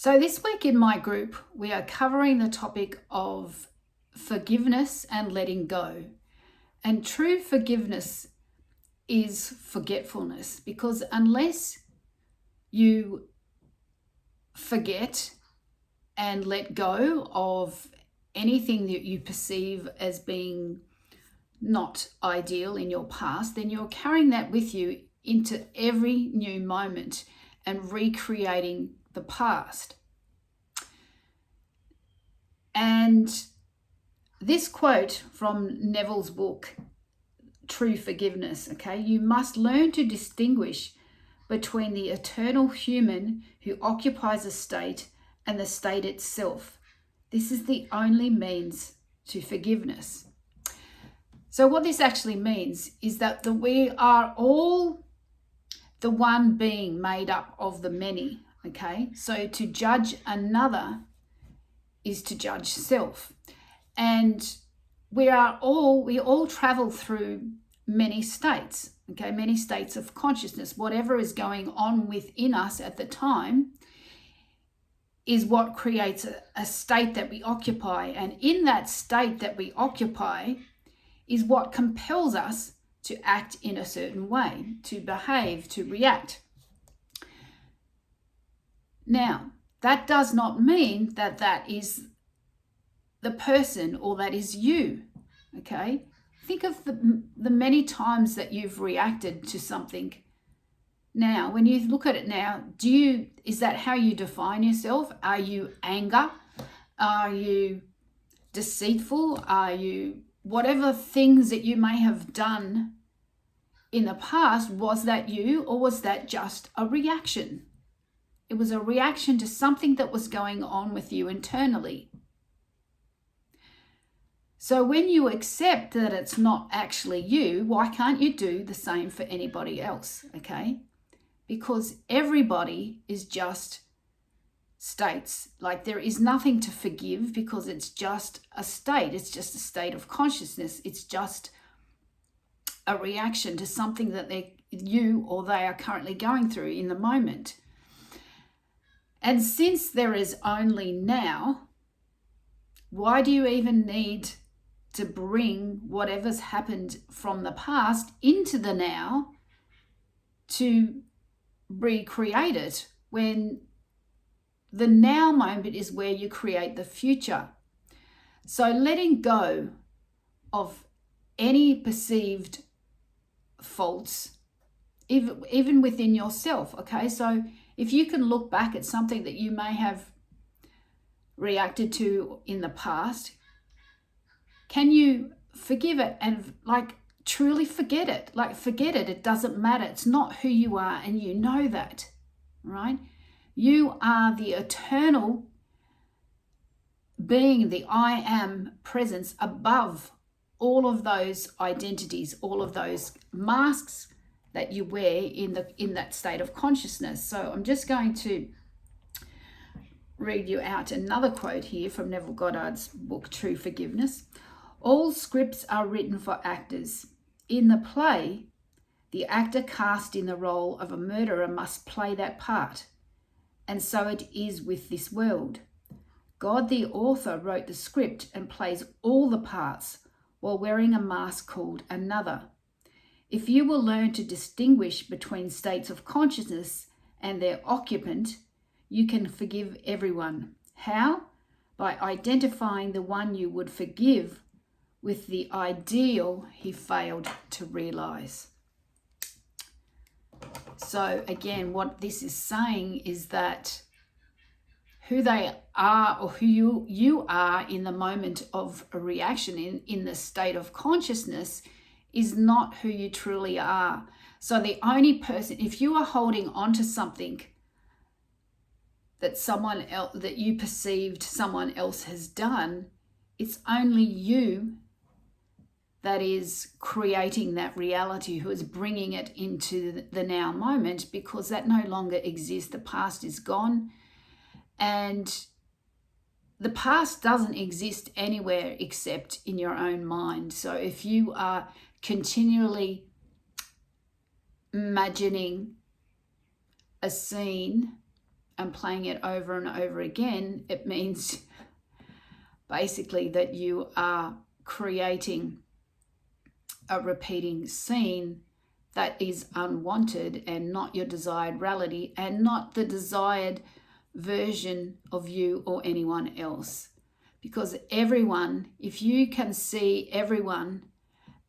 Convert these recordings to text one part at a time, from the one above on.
So this week in my group, we are covering the topic of forgiveness and letting go. And true forgiveness is forgetfulness, because unless you forget and let go of anything that you perceive as being not ideal in your past, then you're carrying that with you into every new moment and recreating the past. And this quote from Neville's book, True Forgiveness, okay, you must learn to distinguish between the eternal human who occupies a state and the state itself. This is the only means to forgiveness. So what this actually means is that we are all the one being made up of the many, okay? So to judge another is to judge self. And we all travel through many states, okay? Many states of consciousness. Whatever is going on within us at the time is what creates a state that we occupy. And in that state that we occupy is what compels us to act in a certain way, to behave, to react. Now, that does not mean that that is the person or that is you, okay? Think of the many times that you've reacted to something. Now, when you look at it now, is that how you define yourself? Are you anger? Are you deceitful? Are you whatever things that you may have done in the past? Was that you, or was that just a reaction? It was a reaction to something that was going on with you internally. So when you accept that it's not actually you, why can't you do the same for anybody else, okay? Because everybody is just states. Like, there is nothing to forgive because it's just a state. It's just a state of consciousness. It's just a reaction to something that you or they are currently going through in the moment. And since there is only now, why do you even need to bring whatever's happened from the past into the now to recreate it, when the now moment is where you create the future? So letting go of any perceived faults, even within yourself, okay? So if you can look back at something that you may have reacted to in the past, can you forgive it and truly forget it? Forget it. It doesn't matter. It's not who you are, and you know that, right? You are the eternal being, the I am presence above all of those identities, all of those masks that you wear in that state of consciousness. So I'm just going to read you out another quote here from Neville Goddard's book, True Forgiveness. All scripts are written for actors. In the play, the actor cast in the role of a murderer must play that part. And so it is with this world. God, the author, wrote the script and plays all the parts while wearing a mask called another. If you will learn to distinguish between states of consciousness and their occupant, you can forgive everyone. How? By identifying the one you would forgive with the ideal he failed to realize. So again, what this is saying is that who they are, or who you are in the moment of a reaction in the state of consciousness, is not who you truly are. So the only person, if you are holding on to something that someone else, that you perceived someone else has done, it's only you that is creating that reality, who is bringing it into the now moment, because that no longer exists. The past is gone, and the past doesn't exist anywhere except in your own mind. So if you are continually imagining a scene and playing it over and over again, it means basically that you are creating a repeating scene that is unwanted and not your desired reality and not the desired version of you or anyone else. Because everyone, if you can see everyone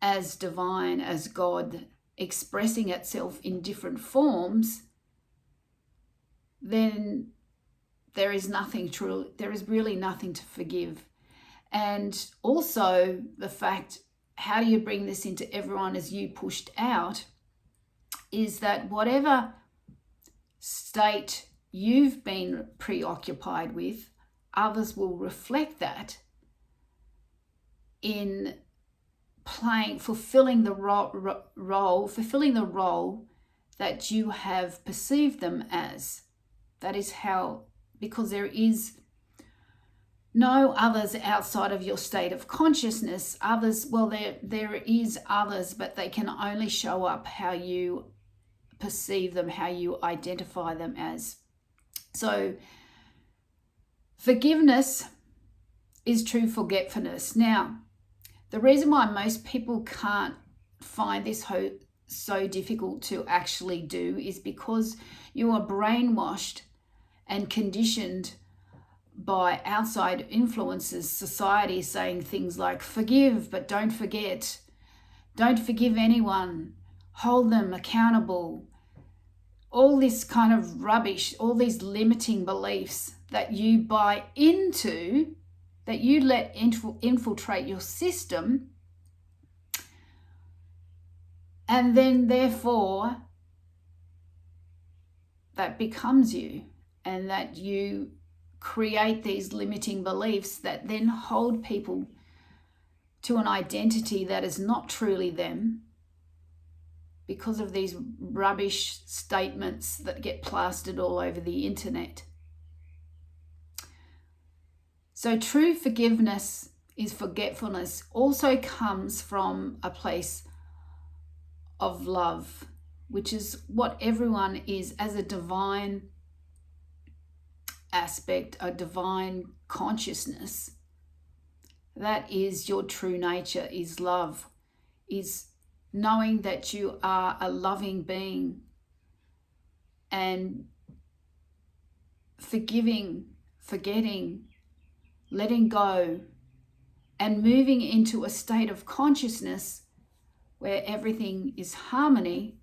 as divine, as God expressing itself in different forms, then there is nothing true, there is really nothing to forgive. And also the fact, how do you bring this into everyone as you pushed out, is that whatever state you've been preoccupied with, others will reflect that in fulfilling the role that you have perceived them as. That is how, because there is no others outside of your state of consciousness. Others, well, there is others, but they can only show up how you perceive them, how you identify them as. So forgiveness is true forgetfulness. Now, the reason why most people can't find this so difficult to actually do is because you are brainwashed and conditioned by outside influences, society saying things like forgive but don't forget, don't forgive anyone, hold them accountable, all this kind of rubbish, all these limiting beliefs that you buy into, that you let infiltrate your system, and then therefore that becomes you, and that you create these limiting beliefs that then hold people to an identity that is not truly them because of these rubbish statements that get plastered all over the internet. So true forgiveness is forgetfulness, also comes from a place of love, which is what everyone is as a divine aspect, a divine consciousness. That is your true nature, is love, is knowing that you are a loving being and forgiving, forgetting, letting go, and moving into a state of consciousness where everything is harmony,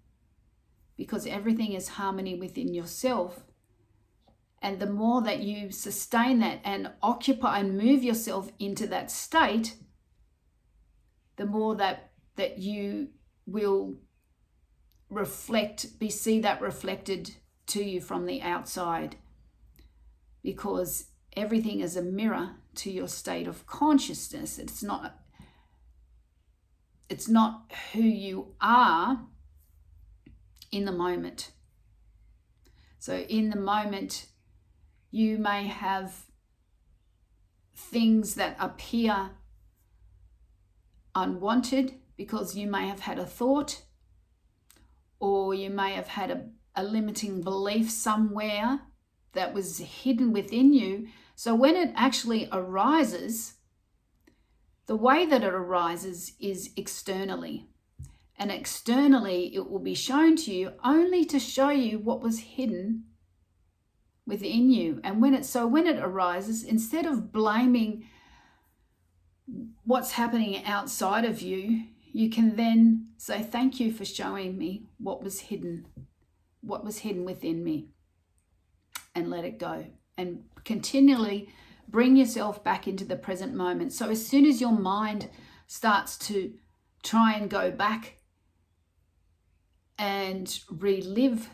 because everything is harmony within yourself. And the more that you sustain that and occupy and move yourself into that state, the more that you will see that reflected to you from the outside, because everything is a mirror to your state of consciousness. It's not who you are in the moment. So in the moment, you may have things that appear unwanted because you may have had a thought, or you may have had a limiting belief somewhere that was hidden within you. So when it actually arises, the way that it arises is externally. And externally, it will be shown to you only to show you what was hidden within you. And when it arises, instead of blaming what's happening outside of you, you can then say, thank you for showing me what was hidden within me, and let it go. And continually bring yourself back into the present moment. So as soon as your mind starts to try and go back and relive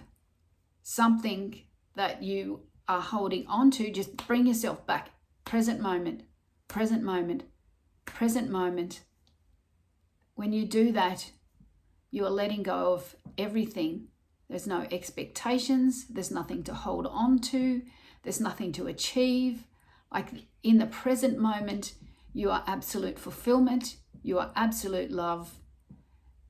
something that you are holding on to, just bring yourself back. Present moment, present moment, present moment. When you do that, you are letting go of everything. There's no expectations. There's nothing to hold on to. There's nothing to achieve. Like in the present moment, you are absolute fulfillment. You are absolute love.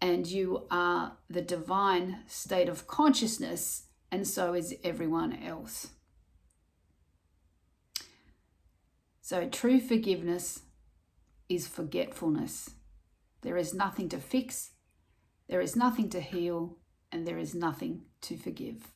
And you are the divine state of consciousness. And so is everyone else. So true forgiveness is forgetfulness. There is nothing to fix, there is nothing to heal, and there is nothing to forgive.